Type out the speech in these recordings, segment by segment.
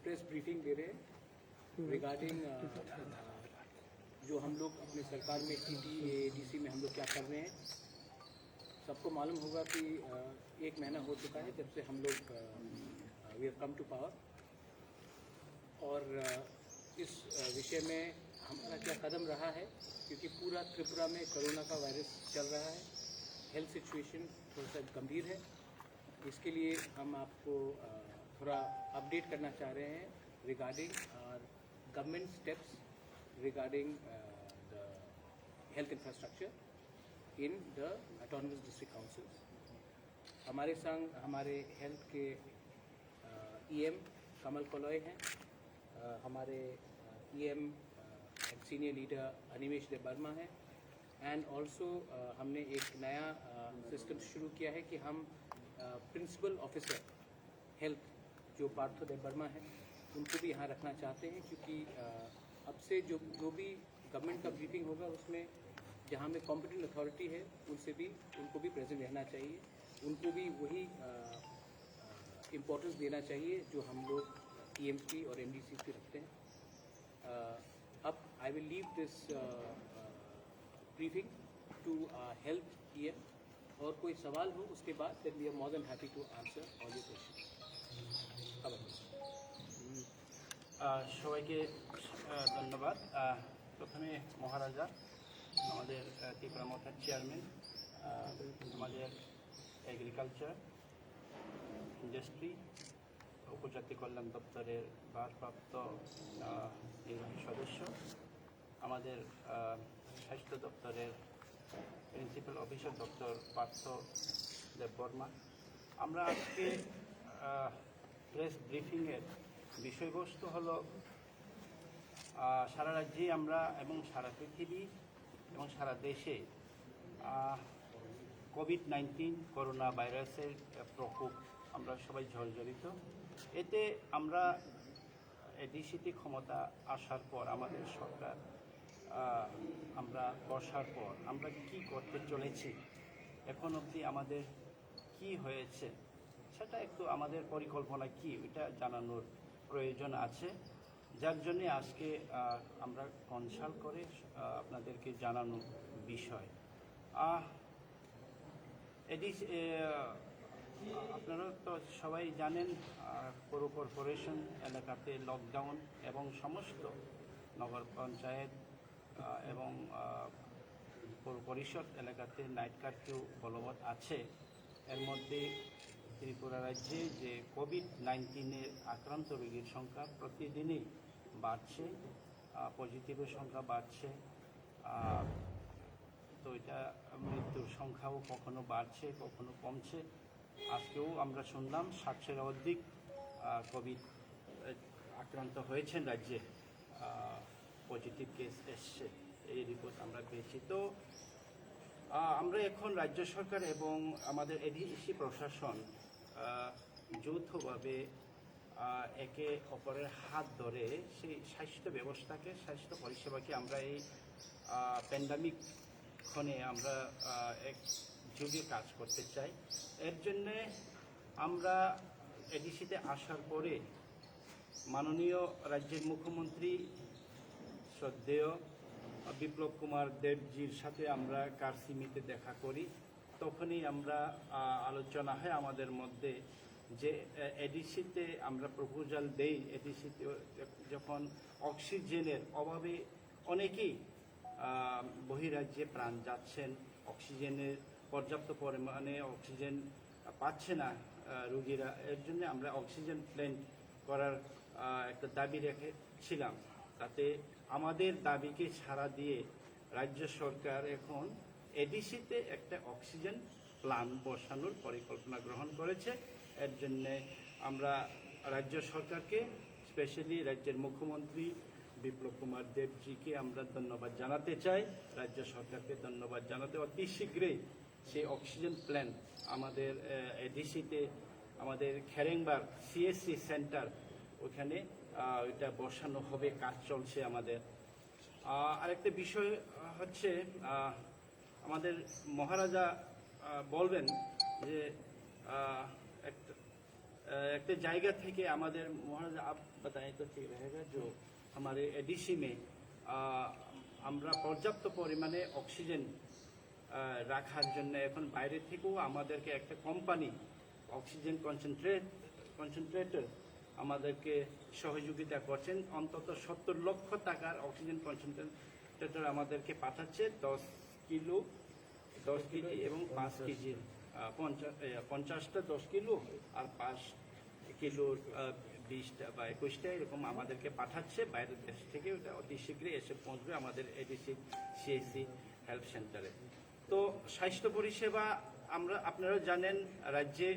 Press briefing दे रहे हैं regarding जो हम लोग अपने सरकार में TT-AADC में हम लोग क्या कर रहे हैं। सबको मालूम होगा कि 1 महीना हो चुका है जब से हम लोग we have come to power, और इस विषय में हमारा क्या कदम रहा है, क्योंकि पूरा त्रिपुरा में कोरोना का वायरस चल रहा है, हेल्थ सिचुएशन थोड़ा सा गंभीर है। इसके लिए हम आपको थोड़ा अपडेट करना चाह रहे हैं regarding government steps regarding the health infrastructure in the autonomous district councils. हमारे संग हमारे हेल्थ के EM कमल कोलॉय हैं, हमारे EM and senior leader Animesh Debbarma है, एंड ऑल्सो हमने एक नया सिस्टम शुरू किया है कि हम प्रिंसिपल ऑफिसर हेल्थ जो पार्थो देव वर्मा है उनको भी यहाँ रखना चाहते हैं, क्योंकि अब से जो भी गवर्नमेंट का ब्रीफिंग होगा उसमें जहाँ में कॉम्पिटेंट अथॉरिटी है उनको भी प्रेजेंट रहना चाहिए, उनको भी वही इम्पोर्टेंस देना चाहिए जो हम लोग EMC और MDC पे रखते हैं। अब I will leave this briefing to health EM, और कोई सवाल हो उसके बाद then we are more than happy to answer all your question. সবাইকে ধন্যবাদ। প্রথমে মহারাজা, আমাদের ত্রিপুরা মথার চেয়ারম্যান, আমাদের এগ্রিকালচার, ইন্ডাস্ট্রি, উপজাতি কল্যাণ দপ্তরের ভারপ্রাপ্ত নির্বাহী সদস্য, আমাদের স্বাস্থ্য দপ্তরের principal officer doctor Partha Deb Barma. আমরা আজকে প্রেস ব্রিফিংয়ের বিষয়বস্তু হলো সারা রাজ্যে আমরা এবং সারা পৃথিবী এবং সারা দেশে কোভিড-19 করোনা ভাইরাসের প্রকোপ আমরা সবাই জর্জরিত। এতে আমরা এডিসিতে ক্ষমতা আসার পর আমাদের সরকার আমরা বসার পর আমরা কি করতে চলেছি, এখন অবধি আমাদের কি হয়েছে সেটা একটু আমাদের পরিকল্পনা কি এটা জানানোর প্রয়োজন আছে, যার জন্য আজকে আমরা কনসাল্ট করে আপনাদেরকে জানানোর বিষয়। আপনারা তো সবাই জানেন পৌর কর্পোরেশন এলাকাতে লকডাউন এবং সমস্ত নগর পঞ্চায়েত এবং পৌর পরিষদ এলাকাতে নাইট কারফিউ বলবৎ আছে। এর মধ্যে ত্রিপুরা রাজ্যে যে কোভিড-19 আক্রান্ত রোগীর সংখ্যা প্রতিদিনই বাড়ছে, পজিটিভের সংখ্যা বাড়ছে, তো এটা মৃত্যুর সংখ্যাও কখনো বাড়ছে কখনো কমছে। আজকেও আমরা শুনলাম 700-এর অধিক কোভিড আক্রান্ত হয়েছেন রাজ্যে, পজিটিভ কেস এসছে, এই রিপোর্ট আমরা পেয়েছি। তো আমরা এখন রাজ্য সরকার এবং আমাদের এডিসি প্রশাসন যৌথভাবে একে অপরের হাত ধরে সেই স্বাস্থ্য ব্যবস্থাকে, স্বাস্থ্য পরিষেবাকে আমরা এই প্যান্ডামিক ক্ষণে আমরা এক যুগে কাজ করতে চাই। এর জন্যে আমরা এডিসিতে আসার পরে মাননীয় রাজ্যের মুখ্যমন্ত্রী শ্রদ্ধেয় বিপ্লব কুমার দেবজির সাথে আমরা কারসিমিতে দেখা করি। তখনই আমরা আলোচনা হয় আমাদের মধ্যে যে এডিসিতে আমরা প্রপোজাল দেই, এডিসিতে যখন অক্সিজেনের অভাবে অনেকেই বহিরাজ্যে প্রাণ যাচ্ছেন, অক্সিজেনের পর্যাপ্ত পরিমাণে অক্সিজেন পাচ্ছে না রোগীরা, এর জন্য আমরা অক্সিজেন প্ল্যান্ট করার একটা দাবি রেখেছিলাম। তাতে আমাদের দাবিকে সাড়া দিয়ে রাজ্য সরকার এখন এডিসিতে একটা অক্সিজেন প্ল্যান্ট বসানোর পরিকল্পনা গ্রহণ করেছে। এর জন্যে আমরা রাজ্য সরকারকে, স্পেশালি রাজ্যের মুখ্যমন্ত্রী বিপ্লব কুমার দেবজিকে আমরা ধন্যবাদ জানাতে চাই, রাজ্য সরকারকে ধন্যবাদ জানাতে। অতি শীঘ্রই সেই অক্সিজেন প্ল্যান্ট আমাদের এডিসিতে, আমাদের খেরেংবার CSC সেন্টার ওখানে এটা বসানো হবে, কাজ চলছে আমাদের। আরেকটা বিষয় হচ্ছে আমাদের মহারাজা বলবেন যে একটা एक जायगा থেকে আমাদের মহারাজ आप बताएं तो ठीक रहेगा जो हमारे एडीसी में আমরা পর্যাপ্ত পরিমাণে অক্সিজেন রাখার জন্য এখন বাইরে থেকেও আমাদেরকে একটা কোম্পানি অক্সিজেন কনসেন্ট্রেটর আমাদেরকে সহযোগিতা করছেন অন্তত 70 লক্ষ টাকার অক্সিজেন কনসেন্ট্রেটর আমাদেরকে পাঠাচ্ছে 10 কেজি এবং 5 কেজি 50টা 10 কিলো আর 5 কিলোর 20টা বা 21টা এরকম আমাদেরকে পাঠাচ্ছে বাইরের দেশ থেকে ওটা অতি শীঘ্রই এসে পৌঁছবে আমাদের এডিসি সিএসসি হেলথ সেন্টারে তো স্বাস্থ্য পরিষেবা আমরা আপনারা জানেন রাজ্যে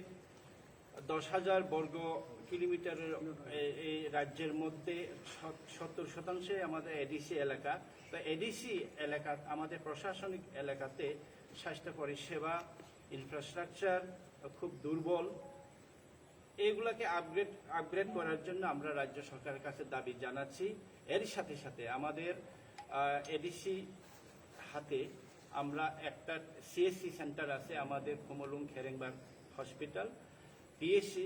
10,000 বর্গ কিলোমিটারের এই রাজ্যের মধ্যে 70% আমাদের এডিসি এলাকা তো এডিসি এলাকা আমাদের প্রশাসনিক এলাকাতে স্বাস্থ্য পরিষেবা ইনফ্রাস্ট্রাকচার খুব দুর্বল এগুলাকে আপগ্রেড করার জন্য আমরা রাজ্য সরকারের কাছে দাবি জানাচ্ছি এর সাথে সাথে আমাদের এডিসি হাতে আমরা একটা সিএসসি সেন্টার আছে আমাদের কুমলুং খেরেংবার হসপিটাল পিএসসি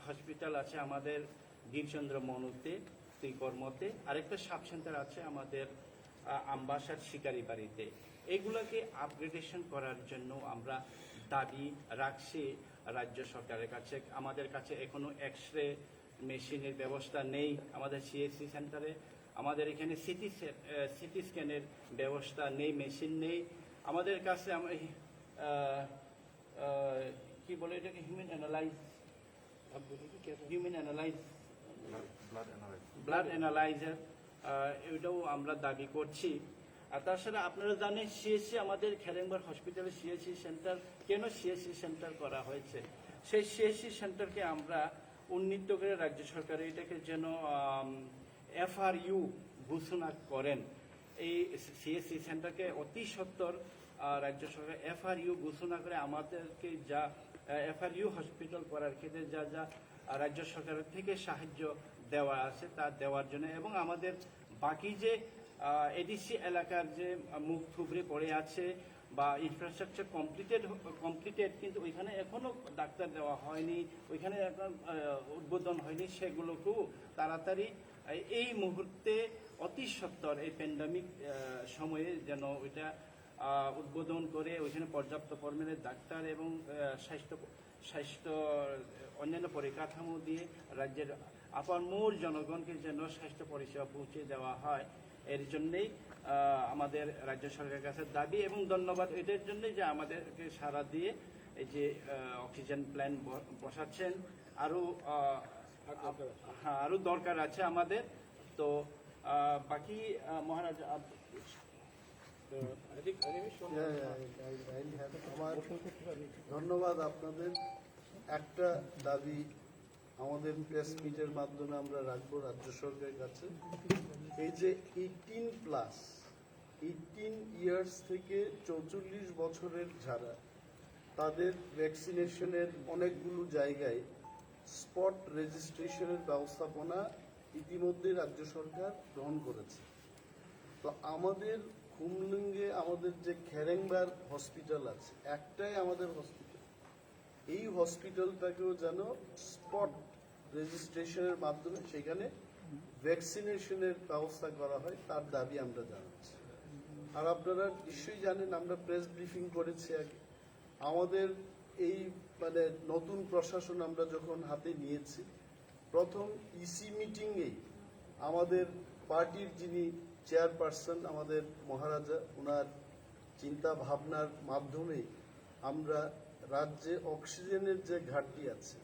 হসপিটাল আছে আমাদের বীরচন্দ্র মনুতে ত্রিকর্মতে আরেকটা সাব সেন্টার আছে আমাদের আমবাসার শিকারি বাড়িতে এগুলোকে আপগ্রেডেশন করার জন্য আমরা দাবি রাখছি রাজ্য সরকারের কাছে আমাদের কাছে এখনো এক্সরে মেশিনের ব্যবস্থা নেই আমাদের সিএসসি সেন্টারে আমাদের এখানে সিটি স্ক্যানের ব্যবস্থা নেই মেশিন নেই আমাদের কাছে কি বলে এটাকে ব্লাড অ্যানালাইজার এটাও আমরা দাবি করছি আর তাছাড়া আপনারা জানেন সিএসসি আমাদের খেরেংবার হসপিটালে সিএসসি সেন্টার কেন সিএসসি সেন্টার করা হয়েছে সেই সিএসসি সেন্টারকে আমরা উন্নীত করে রাজ্য সরকার এটাকে যেন এফআরইউ ঘোষণা করেন এই সিএসসি সেন্টারকে অতি সত্বর রাজ্য সরকার এফআরইউ ঘোষণা করে আমাদেরকে যা এফআরইউ হসপিটাল করার ক্ষেত্রে যা যা রাজ্য সরকারের থেকে সাহায্য দেওয়া আছে তা দেওয়ার জন্য এবং আমাদের বাকি যে এডিসি এলাকার যে মুখ থুবড়ে পড়ে আছে বা ইনফ্রাস্ট্রাকচার কমপ্লিটেড কিন্তু ওইখানে এখনো ডাক্তার দেওয়া হয়নি ওইখানে এখন উদ্বোধন হয়নি সেগুলোকেও তাড়াতাড়ি এই মুহূর্তে অতি সত্বর এই প্যান্ডামিক সময়ে যেন ওইটা উদ্বোধন করে ওইখানে পর্যাপ্ত পরিমাণে ডাক্তার এবং স্বাস্থ্য অন্যান্য পরিকাঠামো দিয়ে রাজ্যের আপামর জনগণকে যেন স্বাস্থ্য পরিষেবা পৌঁছে দেওয়া হয় এর জন্যই আমাদের রাজ্য সরকারের কাছে দাবি এবং ধন্যবাদ এটার জন্যই যে আমাদেরকে সাড়া দিয়ে এই যে অক্সিজেন প্ল্যান্ট বসাচ্ছেন আরও দরকার আছে আমাদের তো বাকি মহারাজ আমার ধন্যবাদ আপনাদের একটা দাবি আমাদের প্রেস মিটের মাধ্যমে আমরা রাখবো রাজ্য সরকারের কাছে এই যে 18 ইয়ার্স থেকে 44 বছরের যারা তাদের ভ্যাকসিনেশনের অনেকগুলো জায়গায় স্পট রেজিস্ট্রেশনের ব্যবস্থাপনা ইতিমধ্যে রাজ্য সরকার গ্রহণ করেছে তো আমাদের কুমলুঙ্গে আমাদের যে খেরেংবার হসপিটাল আছে একটাই আমাদের হসপিটাল এই হসপিটালটাকেও যেন স্পট রেজিস্ট্রেশনের মাধ্যমে সেখানে ভ্যাকসিনেশনের ব্যবস্থা করা হয় তার দাবি আমরা জানাচ্ছি আর আপনারা নিশ্চয়ই জানেন আমরা প্রেস ব্রিফিং করেছি আগে আমাদের এই মানে নতুন প্রশাসন আমরা যখন হাতে নিয়েছি প্রথম ইসি মিটিংয়েই আমাদের পার্টির যিনি চেয়ারপারসন আমাদের মহারাজা ওনার চিন্তা ভাবনার মাধ্যমে আমরা রাজ্যে অক্সিজেনের যে ঘাটতি আছে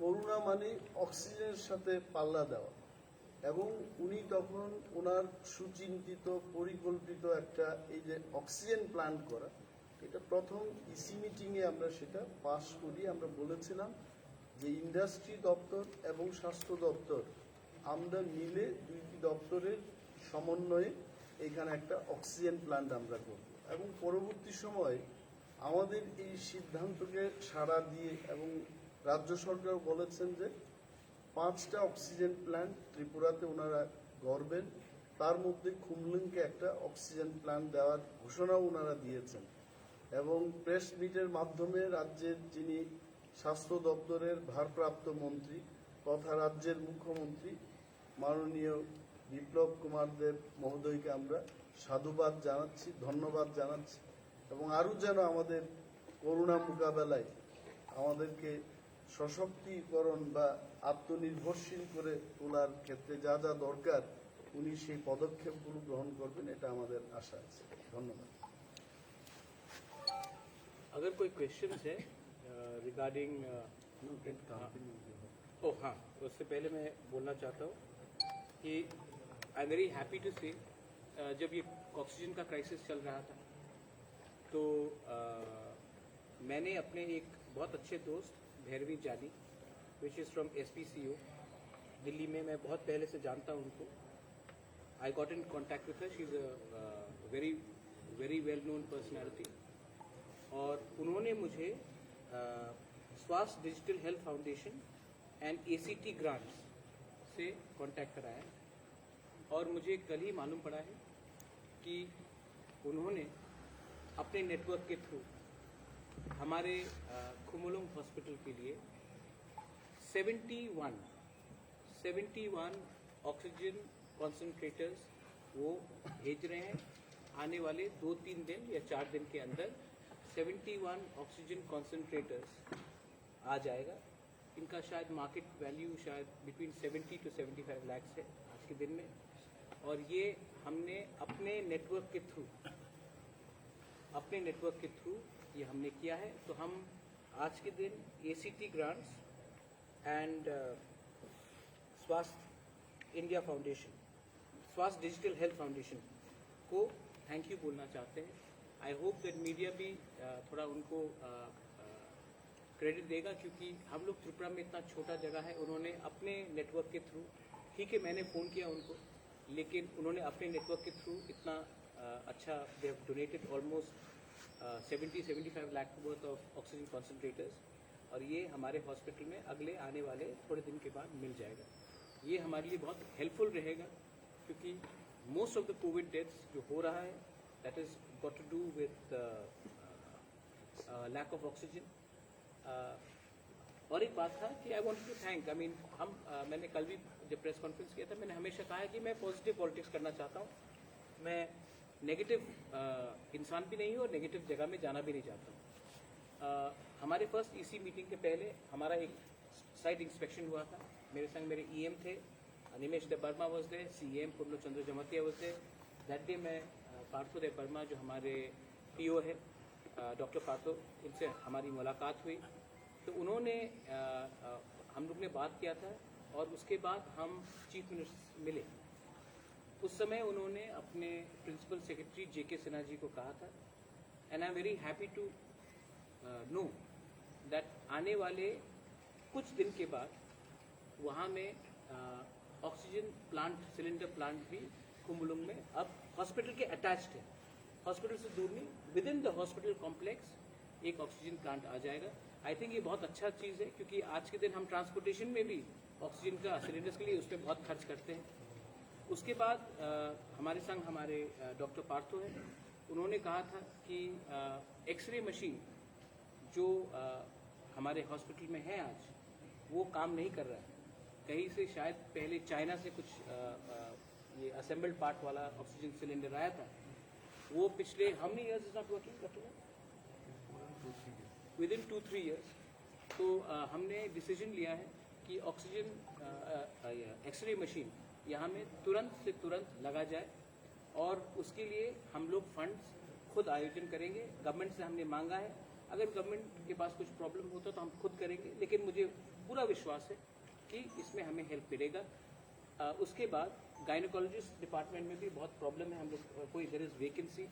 করোনা মানে অক্সিজেনের সাথে পাল্লা দেওয়া এবং উনি তখন ওনার সুচিন্তিত পরিকল্পিত একটা এই যে অক্সিজেন প্ল্যান্ট করা এটা প্রথম ইসি মিটিংয়ে আমরা সেটা পাশ করি আমরা বলেছিলাম যে ইন্ডাস্ট্রি দপ্তর এবং স্বাস্থ্য দপ্তর আমরা মিলে দুইটি দপ্তরের সমন্বয়ে এখানে একটা অক্সিজেন প্ল্যান্ট আমরা করব এবং পরবর্তী সময় আমাদের এই সিদ্ধান্তকে সাড়া দিয়ে এবং রাজ্য সরকার বলেছেন যে 5টা অক্সিজেন প্ল্যান্ট ত্রিপুরাতে ওনারা গড়বেন তার মধ্যে খুমলুংকে একটা অক্সিজেন প্ল্যান্ট দেওয়ার ঘোষণাও ওনারা দিয়েছেন এবং প্রেস মিটের মাধ্যমে রাজ্যের যিনি স্বাস্থ্য দপ্তরের ভারপ্রাপ্ত মন্ত্রী তথা রাজ্যের মুখ্যমন্ত্রী মাননীয় বিপ্লব কুমার দেব মহোদয়কে আমরা সাধুবাদ জানাচ্ছি, ধন্যবাদ জানাচ্ছি এবং আরও যেন আমাদের করোনা মোকাবেলায় আমাদেরকে সশক্তিকরণ বা আত্মনির্ভরশীল করে তোলার ক্ষেত্রে যা যা দরকার উনি সেই পদক্ষেপগুলো গ্রহণ করবেন, এটা আমাদের আশা আছে। ধন্যবাদ। अगर कोई क्वेश्चन है रिगार्डिंग ओह हाँ, उससे पहले मैं बोलना चाहता हूँ कि I am very happy to say जब ये ऑक्सीजन का क्राइसिस चल रहा था तो मैंने अपने एक बहुत अच्छे दोस्त भैरवी जानी which is from SPCO Delhi में, मैं बहुत पहले से जानता हूँ उनको। I got in contact with her, she is a very well known personality और उन्होंने मुझे स्वास्थ्य digital health foundation and ACT grants से कांटेक्ट कराया और मुझे कल ही मालूम पड़ा है कि उन्होंने अपने नेटवर्क के थ्रू हमारे खुमुलुंग हॉस्पिटल के लिए 71 ऑक्सीजन कॉन्सेंट्रेटर्स वो भेज रहे हैं। आने वाले 2-3 दिन या 4 दिन के अंदर 71 ऑक्सीजन कॉन्सेंट्रेटर्स आ जाएगा। इनका शायद मार्केट वैल्यू शायद बिटवीन 70 to 75 लाख है आज के दिन में, और ये हमने अपने नेटवर्क के थ्रू ये हमने किया है। तो हम आज के दिन ACT ग्रांट्स एंड स्वास्थ्य इंडिया फाउंडेशन, स्वास्थ्य डिजिटल हेल्थ फाउंडेशन को थैंक यू बोलना चाहते हैं। आई होप दैट मीडिया भी थोड़ा उनको क्रेडिट देगा, क्योंकि हम लोग त्रिपुरा में इतना छोटा जगह है, उन्होंने अपने नेटवर्क के थ्रू, ठीक है मैंने फ़ोन किया उनको, लेकिन उन्होंने अपने नेटवर्क के थ्रू इतना अच्छा they have donated almost 70-75 lakh worth of oxygen concentrators, और ये हमारे हॉस्पिटल में अगले आने वाले थोड़े दिन के बाद मिल जाएगा। ये हमारे लिए बहुत हेल्पफुल रहेगा, क्योंकि most of the Covid deaths जो हो रहा है that is got to do with lack of oxygen. और एक बात था कि I wanted to thank, I mean मैंने कल भी जब प्रेस कॉन्फ्रेंस किया था, मैंने हमेशा कहा है कि मैं पॉजिटिव पॉलिटिक्स करना चाहता हूँ, मैं नेगेटिव इंसान भी नहीं हूँ और नेगेटिव जगह में जाना भी नहीं चाहता हूँ। हमारे फर्स्ट EC मीटिंग के पहले हमारा एक साइट इंस्पेक्शन हुआ था, मेरे संग मेरे EM थे, निमेश देव वर्मा वॉज देयर, CM पुरलो चंद्र जमतिया वॉज देयर। दैट डे मैं पार्थो देव वर्मा जो हमारे PO है डॉक्टर पार्थो, उनसे हमारी मुलाकात हुई, तो उन्होंने हम लोग ने बात किया था और उसके बाद हम चीफ मिनिस्टर मिले। उस समय उन्होंने अपने principal secretary JK Sinha ji को कहा था, and I am very happy to know that आने वाले कुछ दिन के बाद वहाँ में ऑक्सीजन प्लांट, सिलेंडर प्लांट भी खुमुलुंग में अब हॉस्पिटल के अटैच्ड है, हॉस्पिटल से दूर नहीं, with in the hospital complex एक ऑक्सीजन प्लांट आ जाएगा। आई थिंक ये बहुत अच्छा चीज़ है, क्योंकि आज के दिन हम ट्रांसपोर्टेशन में भी ऑक्सीजन का सिलेंडर्स के लिए उस पर बहुत खर्च करते हैं। उसके बाद हमारे संग हमारे डॉक्टर पार्थो हैं, उन्होंने कहा था कि एक्सरे मशीन जो हमारे हॉस्पिटल में है आज वो काम नहीं कर रहा है, कहीं से शायद पहले चाइना से कुछ ये असेंबल्ड पार्ट वाला ऑक्सीजन सिलेंडर आया था, वो पिछले how many years is not working with in 2-3 years. तो हमने डिसीजन लिया है कि ऑक्सीजन एक्सरे मशीन यहाँ में तुरंत से तुरंत लगा जाए, और उसके लिए हम लोग फंड्स खुद आयोजन करेंगे। गवर्नमेंट से हमने मांगा है, अगर गवर्नमेंट के पास कुछ प्रॉब्लम होता तो हम खुद करेंगे, लेकिन मुझे पूरा विश्वास है कि इसमें हमें हेल्प मिलेगा। उसके बाद गायनोकोलॉजिस्ट डिपार्टमेंट में भी बहुत प्रॉब्लम है, हम लोग कोई देयर इज़ वैकेंसी,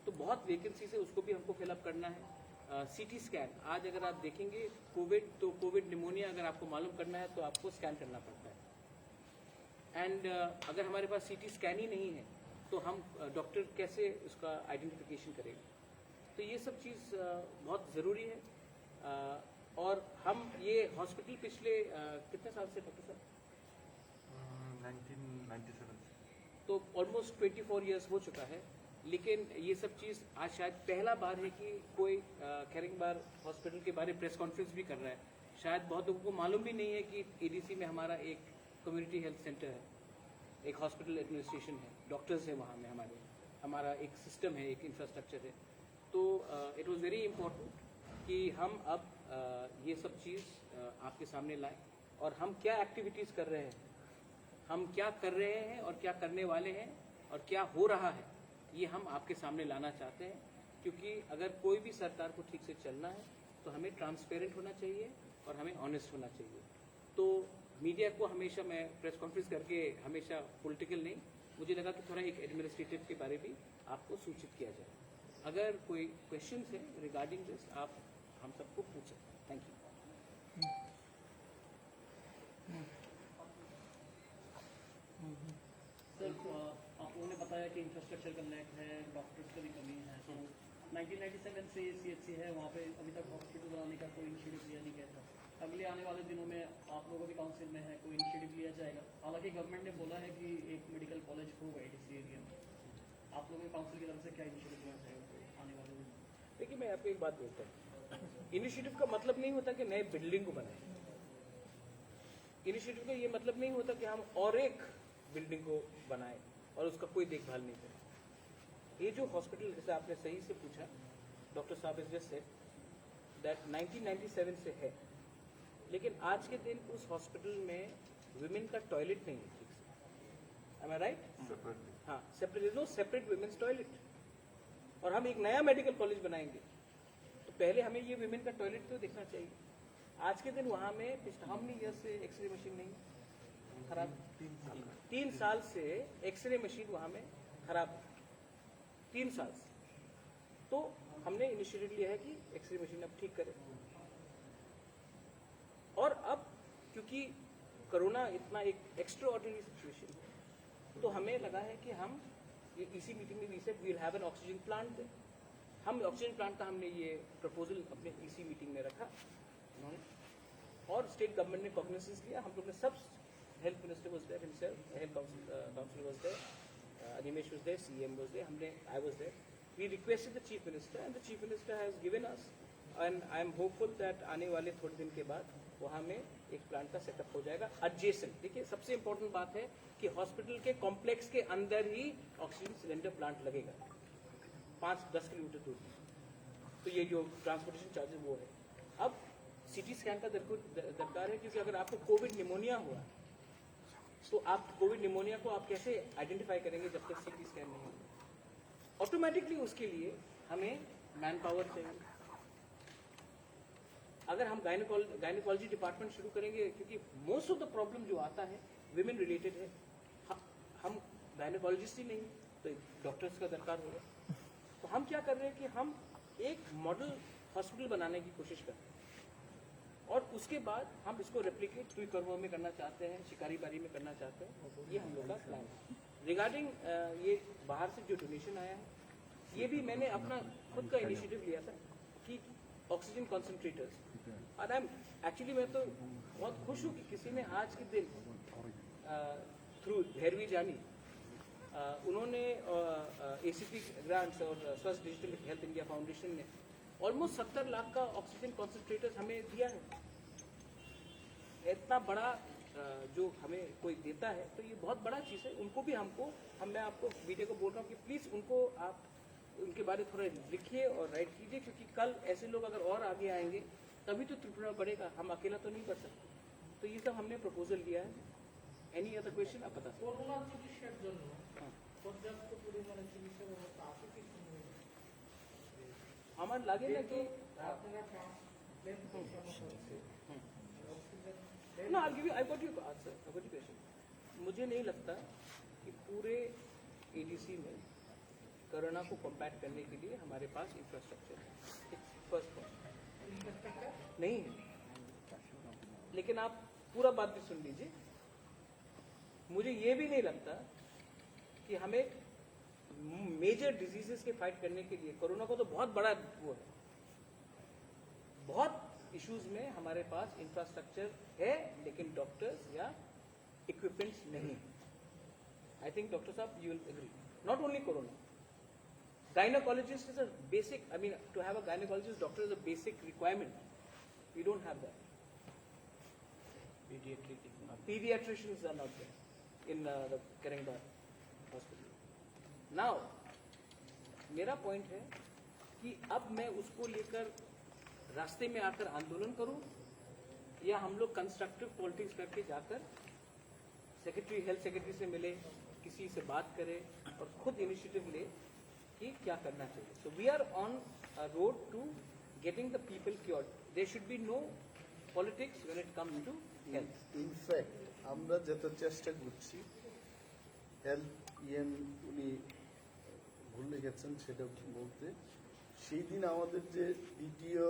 तो बहुत वैकेंसी से उसको भी हमको फिलअप करना है। CT स्कैन, आज अगर आप देखेंगे कोविड निमोनिया अगर आपको मालूम करना है तो आपको स्कैन करना पड़ता है, एंड अगर हमारे पास CT स्कैन ही नहीं है तो हम डॉक्टर कैसे उसका आइडेंटिफिकेशन करेंगे। तो ये सब चीज़ बहुत ज़रूरी है। और हम ये हॉस्पिटल पिछले कितने साल से डॉक्टर साहब? 1997 तो ऑलमोस्ट 24 ईयर्स हो चुका है लेकिन ये सब चीज़ आज शायद पहला बार है कि कोई खैरिंगबार हॉस्पिटल के बारे में प्रेस कॉन्फ्रेंस भी कर रहा है। शायद बहुत लोगों को मालूम भी नहीं है कि एडीसी में हमारा एक कम्युनिटी हेल्थ सेंटर है, एक हॉस्पिटल एडमिनिस्ट्रेशन है, डॉक्टर्स हैं वहाँ में, हमारा एक सिस्टम है, एक इंफ्रास्ट्रक्चर है। तो इट वॉज़ वेरी इम्पोर्टेंट कि हम अब ये सब चीज़ आपके सामने लाएं और हम क्या एक्टिविटीज़ कर रहे हैं, हम क्या कर रहे हैं और क्या करने वाले हैं और क्या हो रहा है, ये हम आपके सामने लाना चाहते हैं। क्योंकि अगर कोई भी सरकार को ठीक से चलना है तो हमें ट्रांसपेरेंट होना चाहिए और हमें ऑनेस्ट होना चाहिए। तो मीडिया को हमेशा मैं प्रेस कॉन्फ्रेंस करके हमेशा पॉलिटिकल नहीं, मुझे लगा कि थोड़ा एक एडमिनिस्ट्रेटिव के बारे भी आपको सूचित किया जाए। अगर कोई क्वेश्चन है रिगार्डिंग दिस आप हम सबको पूछ सकते हैं। Thank you. सर, आप लोगों ने बताया कि इंफ्रास्ट्रक्चर का लैक है, डॉक्टर्स की भी कमी है। तो 1997 से CHC है, वहाँ पे अभी तक हॉस्पिटल बनाने का कोई इनिशिएटिव लिया नहीं गया था। अगले आने वाले दिनों में आप लोगों की काउंसिल में है, कोई इनिशिएटिव लिया जाएगा? हालांकि गवर्नमेंट ने बोला है कि एक मेडिकल कॉलेज होगा एडीसी एरिया में। आप लोगों की काउंसिल की तरफ से क्या इनिशिएटिव लिया जाएगा आने वाले दिनों में? देखिए, मैं आपको एक बात बोलता हूँ, इनिशिएटिव का मतलब नहीं होता कि नए बिल्डिंग को बनाए। इनिशिएटिव का ये मतलब नहीं होता कि हम और एक बिल्डिंग को बनाए और उसका कोई देखभाल नहीं करें। ये जो हॉस्पिटल, जैसे आपने सही से पूछा, डॉक्टर साहब इज जस्ट सेड दैट 1997 से है, लेकिन आज के दिन उस हॉस्पिटल में विमेन का टॉयलेट नहीं है ठीक से। Am I right? हाँ, separate, no separate women's toilet. और हम एक नया मेडिकल कॉलेज बनाएंगे तो पहले हमें ये विमेन का टॉयलेट तो देखना चाहिए। आज के दिन वहाँ में पिछले हाउ मेनी ईयर्स से एक्सरे मशीन नहीं खराब, 3 साल से एक्सरे मशीन वहाँ में खराब है, 3 साल से। तो हमने इनिशिएटिव लिया है कि एक्सरे मशीन अब ठीक करें। और अब क्योंकि कोरोना इतना एक एक्स्ट्रा ऑर्डिनरी सिचुएशन है, तो हमें लगा है कि हम ये इसी मीटिंग में भी say we'll have an oxygen plant. हम ऑक्सीजन प्लांट का हमने ये प्रपोजल अपने इसी मीटिंग में रखा उन्होंने, और स्टेट गवर्नमेंट ने कॉग्निजेंस लिया। हम लोग ने सब, health minister was there himself, health council was there, Animesh was there, CM was there, I was there. We requested the chief minister and the chief minister has given us, and I am hopeful that आने वाले थोड़े दिन के बाद वहाँ में एक plant का सेटअप हो जाएगा एडजेसेंट। देखिए, सबसे इम्पोर्टेंट बात है कि हॉस्पिटल के कॉम्प्लेक्स के अंदर ही ऑक्सीजन सिलेंडर प्लांट लगेगा 5-10 किलोमीटर दूर। तो ये जो ट्रांसपोर्टेशन चार्जेस वो है। अब CT स्कैन का दरकार है, क्योंकि अगर आपको कोविड निमोनिया हुआ तो आप कोविड निमोनिया को आप कैसे आइडेंटिफाई करेंगे जब तक CT स्कैन नहीं होगा। ऑटोमेटिकली उसके लिए हमें मैन पावर चाहिए। अगर हम गायनेकोलॉजी डिपार्टमेंट शुरू करेंगे, क्योंकि मोस्ट ऑफ द प्रॉब्लम जो आता है विमेन रिलेटेड है, हम गायनेकोलॉजिस्ट ही नहीं तो डॉक्टर्स का दरकार होगा। तो हम क्या कर रहे हैं कि हम एक मॉडल हॉस्पिटल बनाने की कोशिश कर रहे हैं, और उसके बाद हम इसको रेप्लिकेट तुईकरवा में करना चाहते हैं, शिकारी बारी में करना चाहते हैं। ये हम लोग का प्लान है। रिगार्डिंग ये बाहर से जो डोनेशन आया है, ये भी मैंने अपना खुद का इनिशिएटिव लिया था कि ऑक्सीजन कॉन्सेंट्रेटर्स, और एक्चुअली मैं तो बहुत खुश हूँ कि किसी ने आज के दिन थ्रू भैरवी जानी उन्होंने ACP ग्रांट्स और स्वस्थ डिजिटल हेल्थ इंडिया फाउंडेशन ने ऑलमोस्ट 70 लाख का ऑक्सीजन कॉन्सेंट्रेटर्स हमें दिया है। इतना बड़ा जो हमें कोई देता है तो ये बहुत बड़ा चीज़ है। उनको भी मैं आपको मीडिया को बोल रहा हूँ कि प्लीज़ उनको आप उनके बारे में थोड़ा लिखिए और राइट कीजिए, क्योंकि कल ऐसे लोग अगर और आगे आएंगे तभी तो त्रिपुरा बढ़ेगा, हम अकेला तो नहीं बढ़ सकते। तो ये सब हमने प्रपोजल दिया है। एनी अदर क्वेश्चन आप बता सकते আমার লাগে না कि ना I'll give you, I got your answer, I got your question. मुझे नहीं लगता कि पूरे ADC में कोरोना को कॉम्बैट करने के लिए हमारे पास इंफ्रास्ट्रक्चर है। फर्स्ट पॉइंट नहीं है, लेकिन आप पूरा बात भी सुन लीजिए। मुझे ये भी नहीं लगता कि हमें मेजर डिजीजेस के फाइट करने के लिए, कोरोना को तो बहुत बड़ा वो है, बहुत इश्यूज में हमारे पास इंफ्रास्ट्रक्चर है लेकिन डॉक्टर्स या इक्विपमेंट्स नहीं। आई थिंक डॉक्टर साहब you will agree, not only corona, Gynecologist is a basic, I mean, to have a gynecologist doctor is a basic requirement. We don't have that. Pediatric is not. Pediatricians are not there in the Karangbar hospital. Now, मेरा point है कि अब मैं उसको लेकर रास्ते में आकर आंदोलन करूं या हम लोग कंस्ट्रक्टिव पॉलिटिक्स करके जाकर सेक्रेटरी हेल्थ सेक्रेटरी से मिले, किसी से बात करें और खुद इनिशिएटिव ले कि क्या करना चाहिए. So we are on a road to getting the people cured. There should be no politics when it comes to health. In fact আমরা যেটা চেষ্টা করছি, হেলথ উনি ভুলে গেছেন সেটা বলতে, সেই দিন আমাদের যে দ্বিতীয়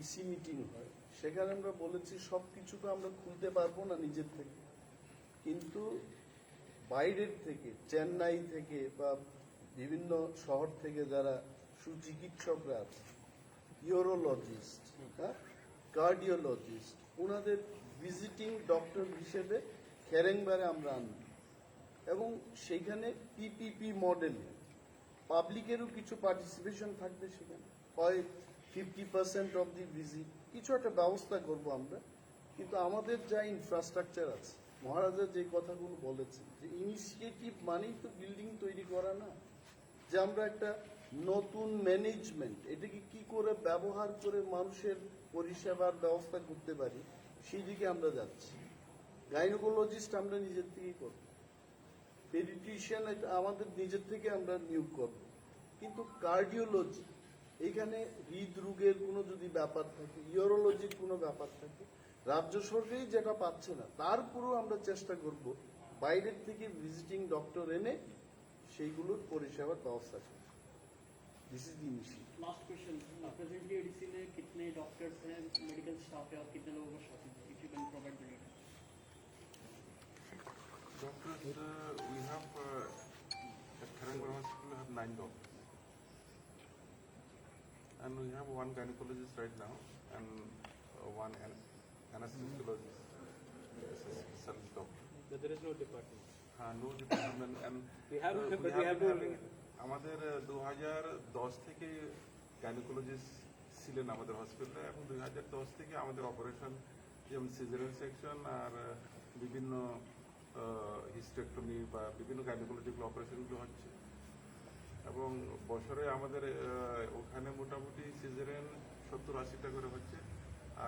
ইসি মিটিং হয় সেখানে আমরা বলেছি সব কিছু তো আমরা খুলতে পারবো না নিজের থেকে, কিন্তু বাইরের থেকে, চেন্নাই থেকে বা বিভিন্ন শহর থেকে যারা সুচিকিৎসকরা আছে, ইউরোলজিস্ট, কার্ডিওলজিস্ট, ওনাদের ভিজিটিং ডক্টর হিসেবে খেরেংবারে আমরা আনব এবং সেইখানে পিপিপি মডেলে পাবলিকেরও কিছু পার্টিসিপেশন থাকবে, সেখানে হয় 50% অফ দি ভিজিট, কিছু একটা ব্যবস্থা করব আমরা. কিন্তু আমাদের যা ইনফ্রাস্ট্রাকচার আছে, মহারাজা যে কথাগুলো বলেছেন যে ইনিশিয়েটিভ মানেই তো বিল্ডিং তৈরি করা না, যে আমরা একটা নতুন ম্যানেজমেন্ট এটাকে কি করে ব্যবহার করে মানুষের পরিষেবার ব্যবস্থা করতে পারি সেই দিকে আমরা যাচ্ছি. গাইনোকোলজিস্ট আমরা নিজের থেকেই করব, পেডিট্রিশিয়ান আমাদের নিজের থেকে আমরা নিয়োগ করব, কিন্তু কার্ডিওলজি, এখানে হৃদরোগের কোনো যদি ব্যাপার থাকে, ইউরোলজির কোনো ব্যাপার থাকে, রাজ্য সরকারই যেটা পাচ্ছে না, তারপরেও আমরা চেষ্টা করব বাইরের থেকে ভিজিটিং ডক্টর এনে সেইগুলোর পরিষেবার ব্যবস্থা করব. This is the initiative. Last question, presently ADC में कितने डॉक्टर्स हैं, मेडिकल स्टाफ है और कितने लोगों का शॉपिंग है, if you can provide the data. Doctors, we have at Karangbar Hospital we have 9 doctors, and we have one gynecologist right now and one anesthesiologist, specialist doctor. But there is no department. No department, and We have, but we have been to. having আমাদের 2010 থেকে gynaecologist ছিলেন আমাদের হসপিটালে, এবং 2010 থেকে আমাদের operation যেমন caesarean section আর বিভিন্ন হিস্টেক্টমি বা বিভিন্ন গাইনোকোলজিক্যাল অপারেশনগুলো হচ্ছে, এবং বছরে আমাদের ওখানে মোটামুটি সিজারিয়ান 70-80টা করে হচ্ছে,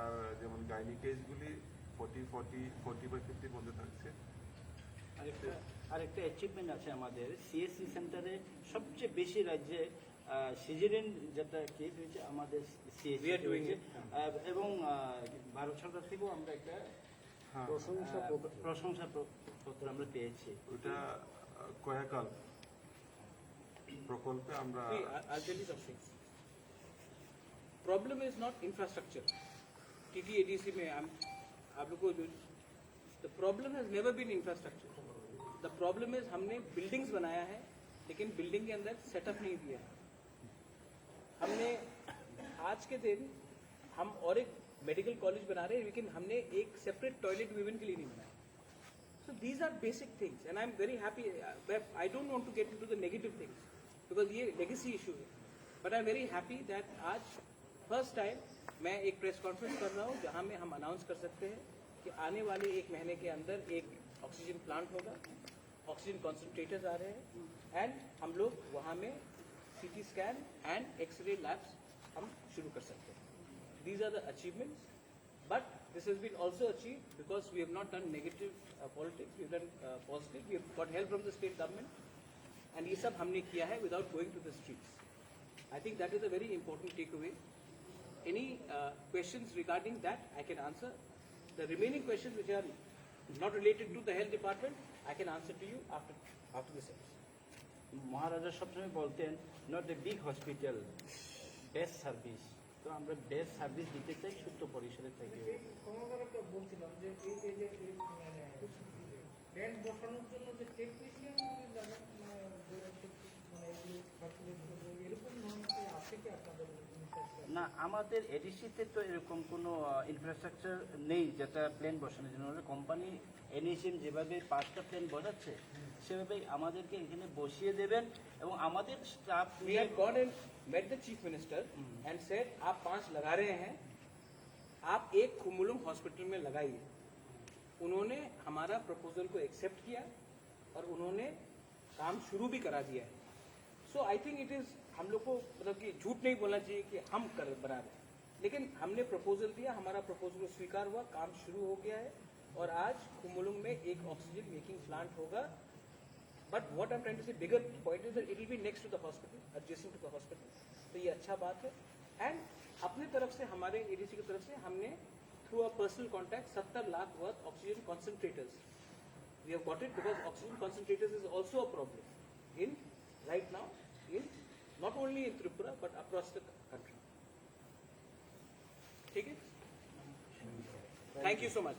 আর যেমন গাইনি কেসগুলি 40-50 মধ্যে থাকছে. আরেকটা অ্যাচিভমেন্ট আছে আমাদের সিএসসি সেন্টারে, সবচেয়ে বেশি রাজ্যে সিজারিয়ান যেটা কেস হয়েছে আমাদের CSC We are doing it. এবং ভারত সরকার থেকেও আমরা একটা হ্যাঁ, প্রশংসাপত্র আমরা পেয়েছি. ওইটা কয়াকাল প্রকল্পে আমরা See, I'll tell you something. Problem is not infrastructure. TTADC में आप लोगों को the problem has never been infrastructure. The problem is हमने buildings बनाया है, लेकिन बिल्डिंग के अंदर सेटअप नहीं दिया है. हमने आज के दिन हम और एक मेडिकल कॉलेज बना रहे हैं, लेकिन हमने एक सेपरेट टॉयलेट वुमेन के लिए नहीं बनाया. So these are basic things, and I'm very happy. I don't want to get into the negative things because ये legacy issue है. But I'm very happy that आज first time मैं एक press conference कर रहा हूँ जहाँ में हम अनाउंस कर सकते हैं कि आने वाले 1 महीने के अंदर एक ऑक्सीजन प्लांट होगा, ऑक्सीजन कॉन्सेंट्रेटर्स आ रहे हैं, एंड हम लोग वहाँ में CT scan and x ray labs हम शुरू कर सकते हैं. These are the achievements, but this has been also achieved because we have not done negative politics, we have done positive. We have got help from the state government, and ये सब हमने किया है without going to the streets. I think that is a very important takeaway. Any questions regarding that I can answer. The remaining questions which are not related to the health department, I can answer to you after the session. মহারাজা সবসময় বলতেন not a big hospital, best service. তো আমরা best service দিতে চাই ছোট্ট পরিসরে থেকে. বলছিলাম যে এই যে মানে ব্যান্ড বসানোর জন্য যে টেকনিশিয়ান মানে এরকম আছে কি আপনাদের না আমাদের এডিসিতে তো এরকম কোনো ইনফ্রাস্ট্রাকচার নেই যেটা প্লেন বসানোর জন্য। কোম্পানি এনএসএম যেভাবে 5টা প্লেন বসাচ্ছে সেভাবেই আমাদেরকে এখানে বসিয়ে দেবেন এবং আমাদের staff We had gone and met the chief minister and said आप 5 लगा रहे हैं, आप एक खुमुलुम हॉस्पिटल में लगाइए। उन्होंने हमारा प्रपोजल को एक्सेप्ट किया और उन्होंने काम शुरू भी करा दिया है। सो आई थिंक इट इज, हम लोग को मतलब कि झूठ नहीं बोलना चाहिए कि हम बना रहे हैं, लेकिन हमने प्रपोजल दिया, हमारा प्रपोजल स्वीकार हुआ, काम शुरू हो गया है और आज खुमुलुम में एक ऑक्सीजन मेकिंग प्लांट होगा। But what I am trying to say bigger point is that it will be next to the hospital, adjacent to the hospital. तो ये अच्छा बात है। एंड अपने तरफ से, हमारे एडीसी की तरफ से हमने through a personal contact 70 lakh worth oxygen concentrators we have got it, because oxygen concentrators is also a problem in right now in not only in Tripura but across the country. ठीक है? Thank you so much.